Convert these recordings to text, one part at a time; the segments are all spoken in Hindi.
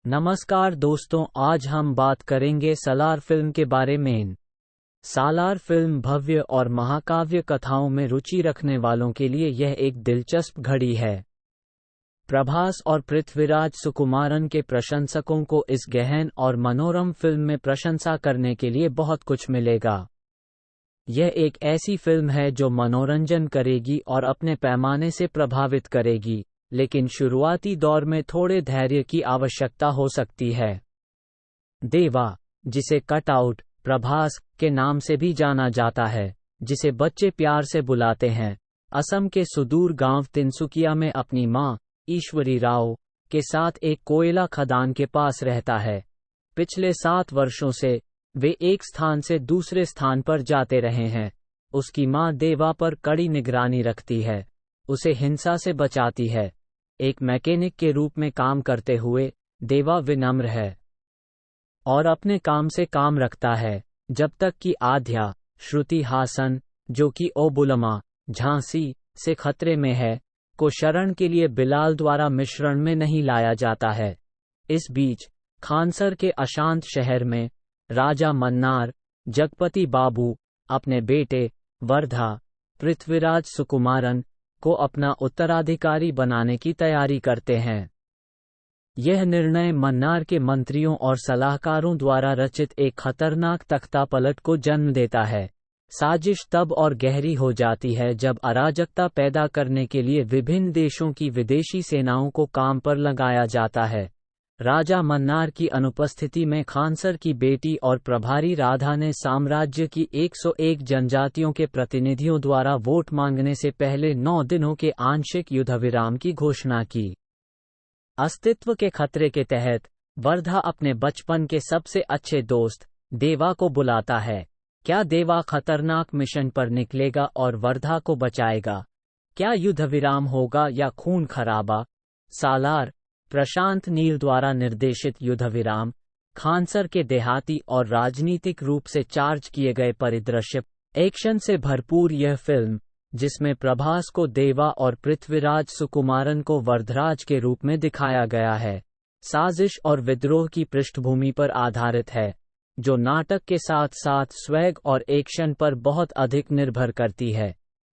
नमस्कार दोस्तों, आज हम बात करेंगे सालार फिल्म के बारे में। सालार फिल्म भव्य और महाकाव्य कथाओं में रुचि रखने वालों के लिए यह एक दिलचस्प घड़ी है। प्रभास और पृथ्वीराज सुकुमारन के प्रशंसकों को इस गहन और मनोरम फिल्म में प्रशंसा करने के लिए बहुत कुछ मिलेगा। यह एक ऐसी फिल्म है जो मनोरंजन करेगी और अपने पैमाने से प्रभावित करेगी, लेकिन शुरुआती दौर में थोड़े धैर्य की आवश्यकता हो सकती है। देवा, जिसे कटआउट प्रभास के नाम से भी जाना जाता है, जिसे बच्चे प्यार से बुलाते हैं, असम के सुदूर गांव तिनसुकिया में अपनी मां ईश्वरी राव के साथ एक कोयला खदान के पास रहता है। पिछले 7 वर्षों से वे एक स्थान से दूसरे स्थान पर जाते रहे हैं। उसकी मां देवा पर कड़ी निगरानी रखती है, उसे हिंसा से बचाती है। एक मैकेनिक के रूप में काम करते हुए देवा विनम्र है और अपने काम से काम रखता है, जब तक कि आध्या श्रुति हासन, जो कि ओबुलमा झांसी से खतरे में है, को शरण के लिए बिलाल द्वारा मिश्रण में नहीं लाया जाता है। इस बीच खानसर के अशांत शहर में राजा मन्नार जगपति बाबू अपने बेटे वर्धा पृथ्वीराज सुकुमारन को अपना उत्तराधिकारी बनाने की तैयारी करते हैं। यह निर्णय मन्नार के मंत्रियों और सलाहकारों द्वारा रचित एक खतरनाक तख्तापलट को जन्म देता है। साजिश तब और गहरी हो जाती है जब अराजकता पैदा करने के लिए विभिन्न देशों की विदेशी सेनाओं को काम पर लगाया जाता है। राजा मन्नार की अनुपस्थिति में खानसर की बेटी और प्रभारी राधा ने साम्राज्य की 101 जनजातियों के प्रतिनिधियों द्वारा वोट मांगने से पहले 9 दिनों के आंशिक युद्धविराम की घोषणा की। अस्तित्व के खतरे के तहत वर्धा अपने बचपन के सबसे अच्छे दोस्त देवा को बुलाता है। क्या देवा खतरनाक मिशन पर निकलेगा और वर्धा को बचाएगा? क्या युद्धविराम होगा या खून खराबा? सालार प्रशांत नील द्वारा निर्देशित युद्धविराम खानसर के देहाती और राजनीतिक रूप से चार्ज किए गए परिदृश्य एक्शन से भरपूर यह फिल्म, जिसमें प्रभास को देवा और पृथ्वीराज सुकुमारन को वरदराज के रूप में दिखाया गया है, साजिश और विद्रोह की पृष्ठभूमि पर आधारित है, जो नाटक के साथ साथ स्वैग और एक्शन पर बहुत अधिक निर्भर करती है।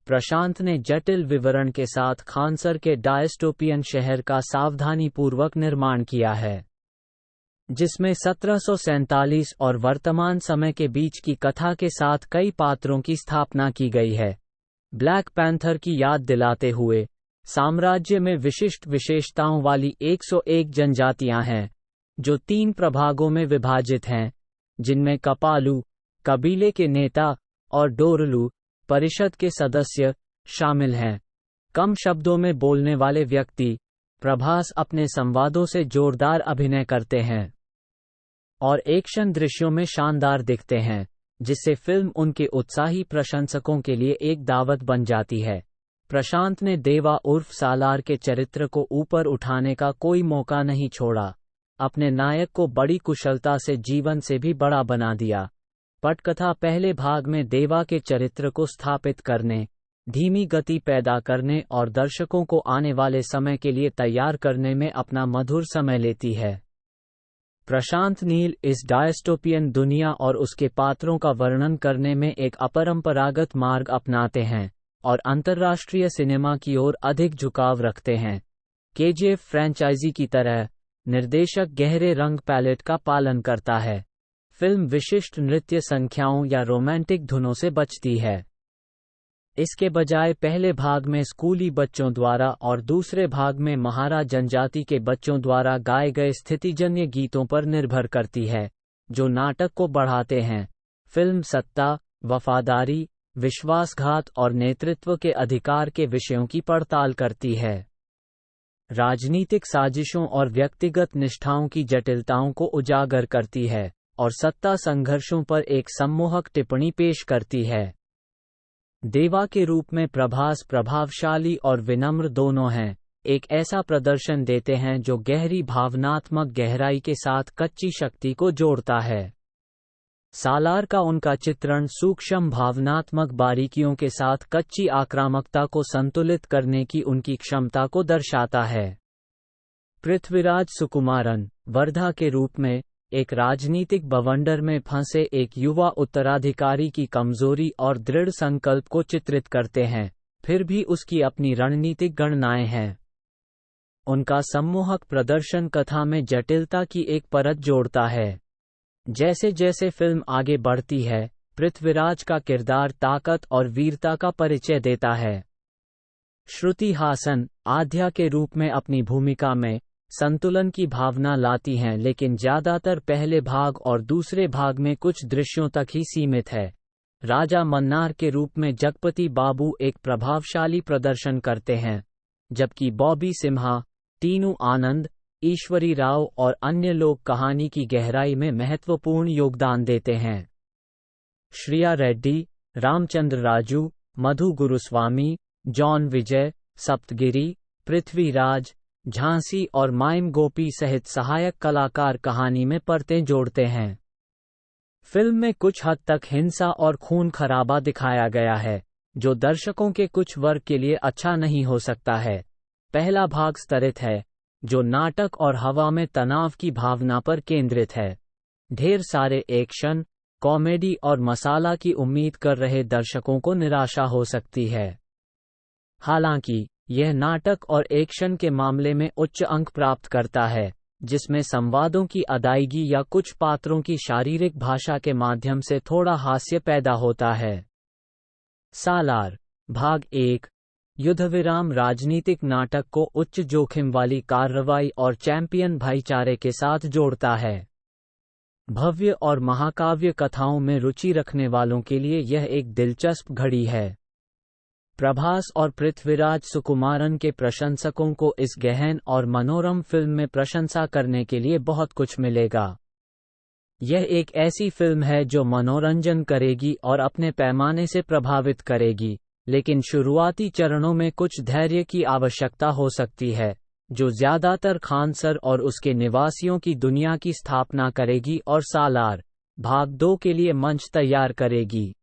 प्रशांत ने जटिल विवरण के साथ खानसर के डायस्टोपियन शहर का सावधानीपूर्वक निर्माण किया है, जिसमें 1747 और वर्तमान समय के बीच की कथा के साथ कई पात्रों की स्थापना की गई है। ब्लैक पैंथर की याद दिलाते हुए, साम्राज्य में विशिष्ट विशेषताओं वाली 101 जनजातियां हैं, जो 3 प्रभागों में विभाजित हैं, जिनमें कपालू कबीले के नेता और डोरलू परिषद के सदस्य शामिल हैं। कम शब्दों में बोलने वाले व्यक्ति प्रभास अपने संवादों से जोरदार अभिनय करते हैं और एक्शन दृश्यों में शानदार दिखते हैं, जिससे फिल्म उनके उत्साही प्रशंसकों के लिए एक दावत बन जाती है। प्रशांत ने देवा उर्फ सालार के चरित्र को ऊपर उठाने का कोई मौका नहीं छोड़ा, अपने नायक को बड़ी कुशलता से जीवन से भी बड़ा बना दिया। पटकथा पहले भाग में देवा के चरित्र को स्थापित करने, धीमी गति पैदा करने और दर्शकों को आने वाले समय के लिए तैयार करने में अपना मधुर समय लेती है। प्रशांत नील इस डायस्टोपियन दुनिया और उसके पात्रों का वर्णन करने में एक अपरंपरागत मार्ग अपनाते हैं और अंतर्राष्ट्रीय सिनेमा की ओर अधिक झुकाव रखते हैं। केजीएफ फ्रैंचाइजी की तरह निर्देशक गहरे रंग पैलेट का पालन करता है। फिल्म विशिष्ट नृत्य संख्याओं या रोमांटिक धुनों से बचती है। इसके बजाय पहले भाग में स्कूली बच्चों द्वारा और दूसरे भाग में महारा जनजाति के बच्चों द्वारा गाए गए स्थितिजन्य गीतों पर निर्भर करती है, जो नाटक को बढ़ाते हैं। फिल्म सत्ता, वफादारी, विश्वासघात और नेतृत्व के अधिकार के विषयों की पड़ताल करती है। राजनीतिक साजिशों और व्यक्तिगत निष्ठाओं की जटिलताओं को उजागर करती है और सत्ता संघर्षों पर एक सम्मोहक टिप्पणी पेश करती है। देवा के रूप में प्रभास प्रभावशाली और विनम्र दोनों हैं, एक ऐसा प्रदर्शन देते हैं जो गहरी भावनात्मक गहराई के साथ कच्ची शक्ति को जोड़ता है। सालार का उनका चित्रण सूक्ष्म भावनात्मक बारीकियों के साथ कच्ची आक्रामकता को संतुलित करने की उनकी क्षमता को दर्शाता है। पृथ्वीराज सुकुमारन वर्धा के रूप में एक राजनीतिक बवंडर में फंसे एक युवा उत्तराधिकारी की कमजोरी और दृढ़ संकल्प को चित्रित करते हैं, फिर भी उसकी अपनी रणनीतिक गणनाएं हैं। उनका सम्मोहक प्रदर्शन कथा में जटिलता की एक परत जोड़ता है। जैसे जैसे फिल्म आगे बढ़ती है, पृथ्वीराज का किरदार ताकत और वीरता का परिचय देता है। श्रुति हासन आद्या के रूप में अपनी भूमिका में संतुलन की भावना लाती हैं, लेकिन ज्यादातर पहले भाग और दूसरे भाग में कुछ दृश्यों तक ही सीमित है। राजा मन्नार के रूप में जगपति बाबू एक प्रभावशाली प्रदर्शन करते हैं, जबकि बॉबी सिम्हा, टीनू आनंद, ईश्वरी राव और अन्य लोग कहानी की गहराई में महत्वपूर्ण योगदान देते हैं। श्रिया रेड्डी, रामचंद्र राजू, मधु गुरुस्वामी, जॉन विजय, सप्तगिरी, पृथ्वीराज, झांसी और माइम गोपी सहित सहायक कलाकार कहानी में परतें जोड़ते हैं। फिल्म में कुछ हद तक हिंसा और खून खराबा दिखाया गया है, जो दर्शकों के कुछ वर्ग के लिए अच्छा नहीं हो सकता है। पहला भाग स्तरित है, जो नाटक और हवा में तनाव की भावना पर केंद्रित है। ढेर सारे एक्शन, कॉमेडी और मसाला की उम्मीद कर रहे दर्शकों को निराशा हो सकती है। हालांकि यह नाटक और एक्शन के मामले में उच्च अंक प्राप्त करता है, जिसमें संवादों की अदायगी या कुछ पात्रों की शारीरिक भाषा के माध्यम से थोड़ा हास्य पैदा होता है। सालार भाग 1 युद्धविराम राजनीतिक नाटक को उच्च जोखिम वाली कार्रवाई और चैंपियन भाईचारे के साथ जोड़ता है। भव्य और महाकाव्य कथाओं में रुचि रखने वालों के लिए यह एक दिलचस्प घड़ी है। प्रभास और पृथ्वीराज सुकुमारन के प्रशंसकों को इस गहन और मनोरम फिल्म में प्रशंसा करने के लिए बहुत कुछ मिलेगा। यह एक ऐसी फिल्म है जो मनोरंजन करेगी और अपने पैमाने से प्रभावित करेगी, लेकिन शुरुआती चरणों में कुछ धैर्य की आवश्यकता हो सकती है, जो ज्यादातर खानसर और उसके निवासियों की दुनिया की स्थापना करेगी और सालार भाग 2 के लिए मंच तैयार करेगी।